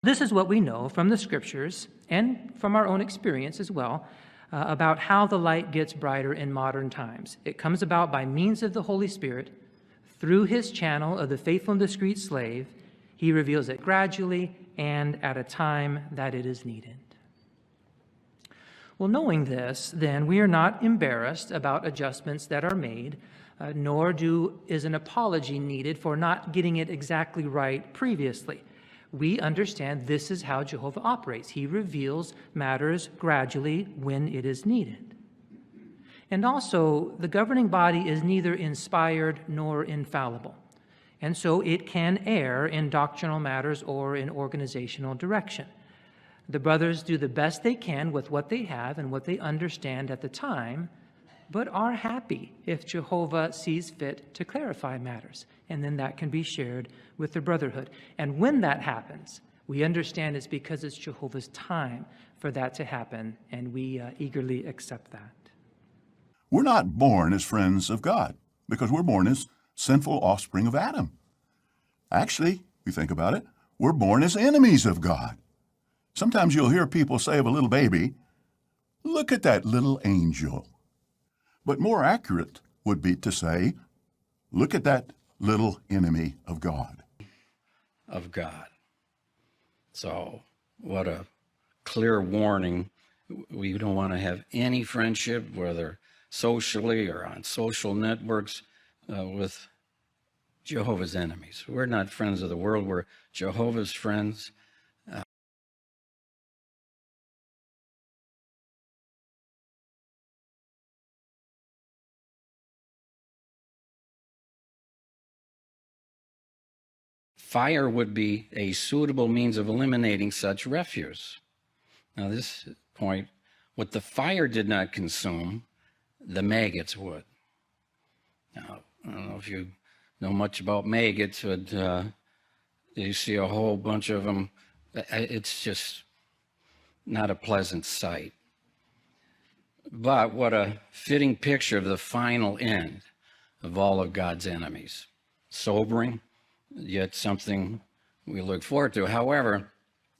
This is what we know from the scriptures and from our own experience as well about how the light gets brighter in modern times. It comes about by means of the Holy Spirit through his channel of the faithful and discreet slave. He reveals it gradually and at a time that it is needed. Well, knowing this, then, we are not embarrassed about adjustments that are made, nor is an apology needed for not getting it exactly right previously. We understand this is how Jehovah operates. He reveals matters gradually when it is needed. And also, the governing body is neither inspired nor infallible, and so it can err in doctrinal matters or in organizational direction. The brothers do the best they can with what they have and what they understand at the time, but are happy if Jehovah sees fit to clarify matters, and then that can be shared with the brotherhood. And when that happens, we understand it's because it's Jehovah's time for that to happen, and we eagerly accept that. We're not born as friends of God because we're born as sinful offspring of Adam. Actually, if you think about it, we're born as enemies of God. Sometimes you'll hear people say of a little baby, "Look at that little angel." But more accurate would be to say, "Look at that little enemy of God." Of God. So, what a clear warning. We don't want to have any friendship, whether socially or on social networks, with Jehovah's enemies. We're not friends of the world, we're Jehovah's friends. Fire would be a suitable means of eliminating such refuse. Now, this point, what the fire did not consume, the maggots would. Now, I don't know if you know much about maggots, but you see a whole bunch of them. It's just not a pleasant sight. But what a fitting picture of the final end of all of God's enemies. Sobering, yet something we look forward to. However,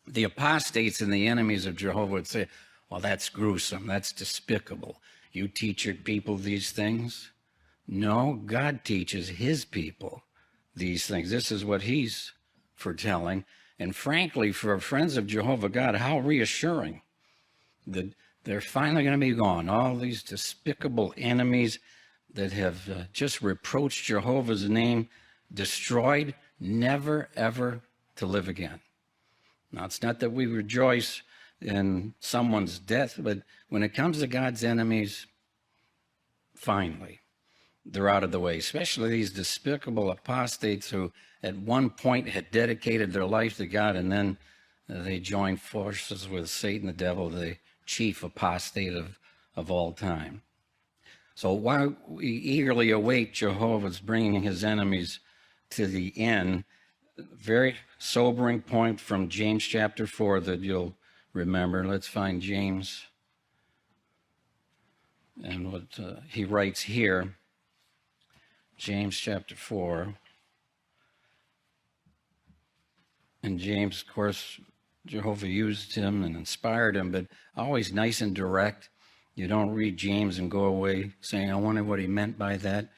the apostates and the enemies of Jehovah would say, "Well, that's gruesome, that's despicable. You teach your people these things?" No, God teaches his people these things. This is what he's foretelling. And frankly, for friends of Jehovah God, how reassuring that they're finally going to be gone. All these despicable enemies that have just reproached Jehovah's name, destroyed, never, ever to live again. Now, it's not that we rejoice in someone's death, but when it comes to God's enemies, finally, they're out of the way, especially these despicable apostates who at one point had dedicated their life to God, and then they joined forces with Satan, the devil, the chief apostate of all time. So while we eagerly await Jehovah's bringing his enemies to the end, very sobering point from James chapter 4 that you'll remember. Let's find James and what he writes here. James chapter 4. And James, of course, Jehovah used him and inspired him, but always nice and direct. You don't read James and go away saying, "I wonder what he meant by that."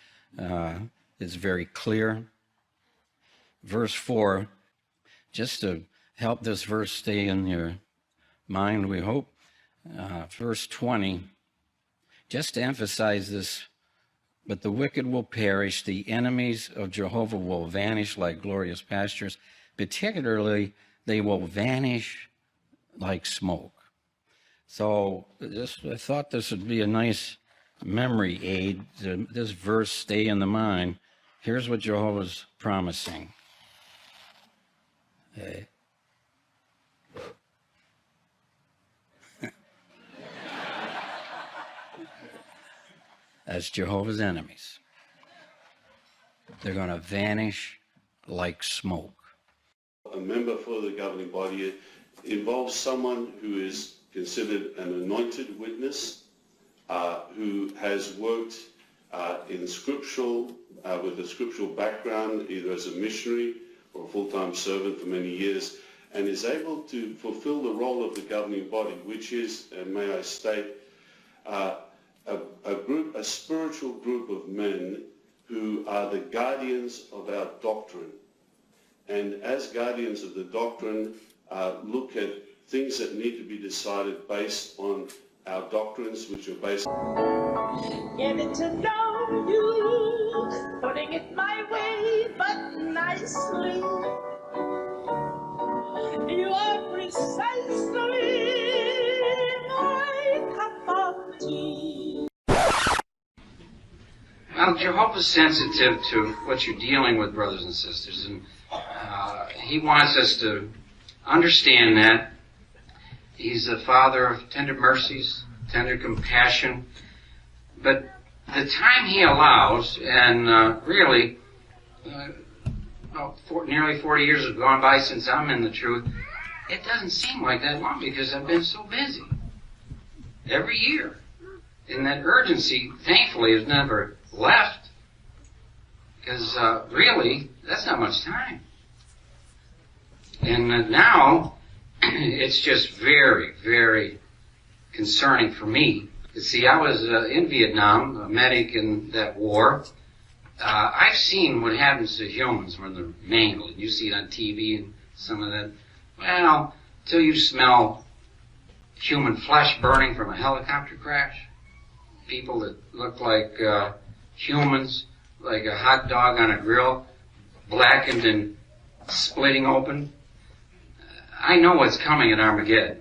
It's very clear. Verse 4, just to help this verse stay in your mind, we hope. Verse 20, just to emphasize this, "But the wicked will perish, the enemies of Jehovah will vanish like glorious pastures. Particularly, they will vanish like smoke." So I thought this would be a nice memory aid to this verse stay in the mind. Here's what Jehovah's promising. As Jehovah's enemies, they're going to vanish like smoke. A member for the governing body involves someone who is considered an anointed witness, who has worked in scriptural, with a scriptural background, either as a missionary or a full-time servant for many years, and is able to fulfill the role of the governing body, which is, and may I state, a spiritual group of men who are the guardians of our doctrine. And as guardians of the doctrine, look at things that need to be decided based on our doctrines, which are based Getting to know you, putting it my way, but nicely. You are precisely my cup of tea. Well, Jehovah's sensitive to what you're dealing with, brothers and sisters, and he wants us to understand that. He's a father of tender mercies, tender compassion, but the time he allows, and really, nearly 40 years have gone by since I'm in the truth, it doesn't seem like that long because I've been so busy. Every year. And that urgency, thankfully, has never left. Because really, that's not much time. And now, it's just very, very concerning for me. You see, I was in Vietnam, a medic in that war. I've seen what happens to humans when they're mangled. You see it on TV and some of that. Well, till you smell human flesh burning from a helicopter crash. People that look like humans, like a hot dog on a grill, blackened and splitting open. I know what's coming at Armageddon.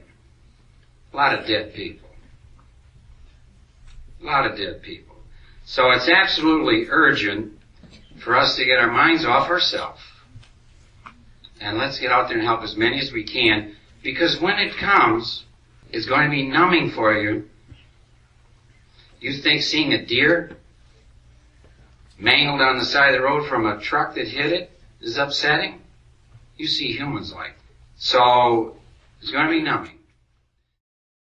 A lot of dead people. A lot of dead people. So it's absolutely urgent for us to get our minds off ourselves. And let's get out there and help as many as we can, because when it comes, it's going to be numbing for you. You think seeing a deer mangled on the side of the road from a truck that hit it is upsetting? You see humans like that. So it's going to be numbing.